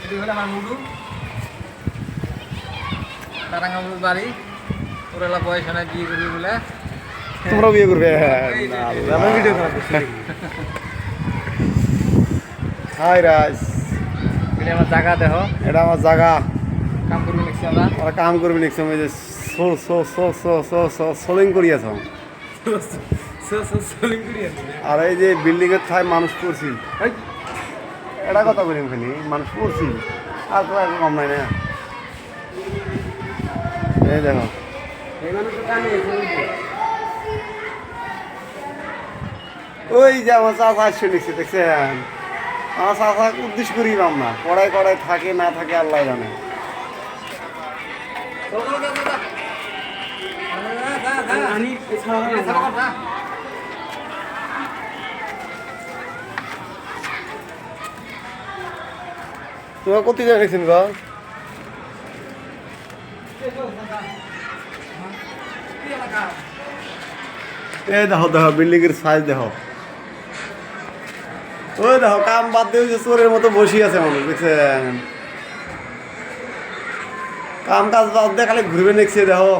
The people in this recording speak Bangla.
এটি হলো আমার মুডু তারাঙ্গামুর বাড়ি ওরা বয়স হয় বিয়ে করবি বলে তোমরাও বিয়ে করবে ভিডিও করা হাই রাজ এটা আমার জায়গা দেহ এটা আমার জায়গা কাম করবি দেখছি আমরা ওরা কাম করবি নিচ্ছি আমি যে সোলিং করিয়াছ আর এই যে বিল্ডিং এর ঠাই মানুষ পড়ছি এটা কথা বলি খালি মানুষ পড়ছি আর তো একদম কম নাই না এই দেখো ওই যে আমার চাষা আসছে নিচ্ছে দেখছেন আমার চাষা উদ্দেশ্য করি না কড়াই কড়াই থাকে না থাকে আল্লাহ জানে তোমার কত জায়গা গেছেন গা এই দেখো দেখো বিল্ডিং এর সাইজ দেখো ওই দেখো কাম বাদ দিয়ে চোরের মতো বসে আছে মানুষ দেখছেন কাম কাজ বাদ দিয়ে খালি ঘুরবে দেখছে দেখো